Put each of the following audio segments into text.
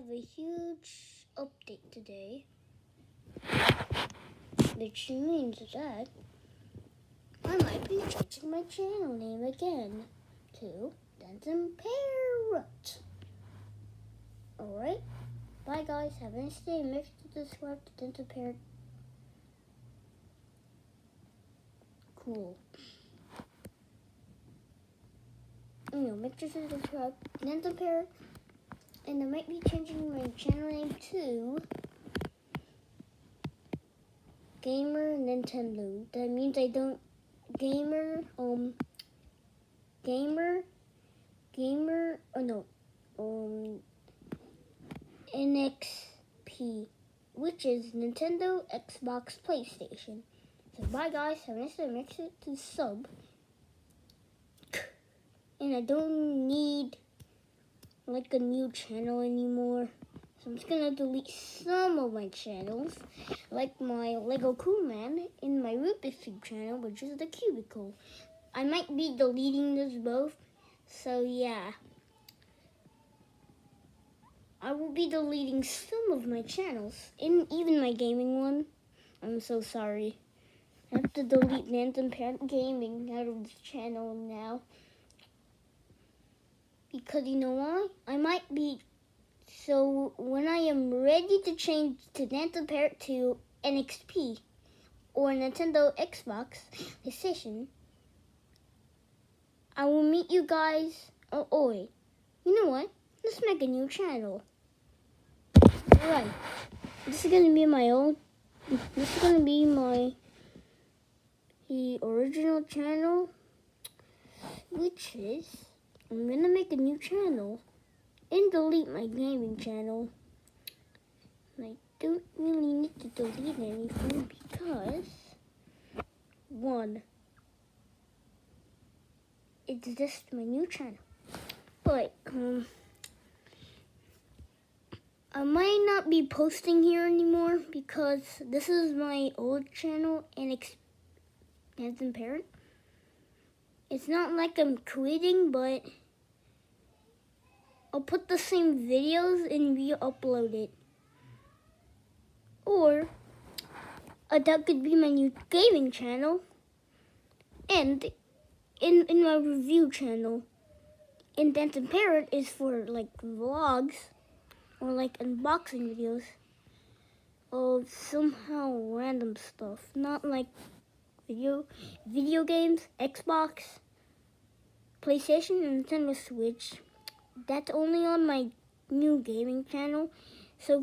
have a huge update today, which means that I might be changing my channel name again to Dancin Parrot. Alright, bye guys, have a nice day. Make sure to subscribe to Dancin Parrot. Cool. Make sure to subscribe to Dancin Parrot. And I might be changing my channel name to Gamer Nintendo. That means I don't NXP, which is NintendoXboxPlaystation. So bye guys, have a nice day. Make sure to sub. And I don't need like a new channel anymore. So I'm just gonna delete some of my channels, like my Lego Cool Man and my Rubik's Cube channel, which is the Cubicle. I might be deleting this both, so yeah. I will be deleting some of my channels, and even my gaming one. I'm so sorry. I have to delete Dancin Parrot Gaming out of this channel now. Because you know why? I might be, so when I am ready to change to Dancin Parrot to NXP or Nintendo Xbox PlayStation, I will meet you guys. Oh wait, you know what? Let's make a new channel. Alright, this is gonna be my the original channel, which is, I'm gonna make a new channel and delete my gaming channel. I don't really need to delete anything because, one, it's just my new channel. But I might not be posting here anymore because this is my old channel and Dancin Parrot. It's not like I'm quitting, but I'll put the same videos and re-upload it. Or that could be my new gaming channel and in my review channel. And Dancin Parrot is for like vlogs or like unboxing videos of somehow random stuff, not like video games, Xbox, PlayStation, and Nintendo Switch. That's only on my new gaming channel. So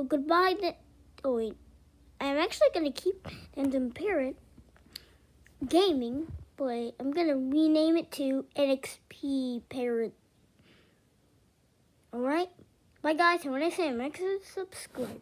goodbye. I'm actually gonna keep Dancin Parrot Gaming, but I'm gonna rename it to NXP Parrot. Alright? Bye guys, and when I say make sure to subscribe.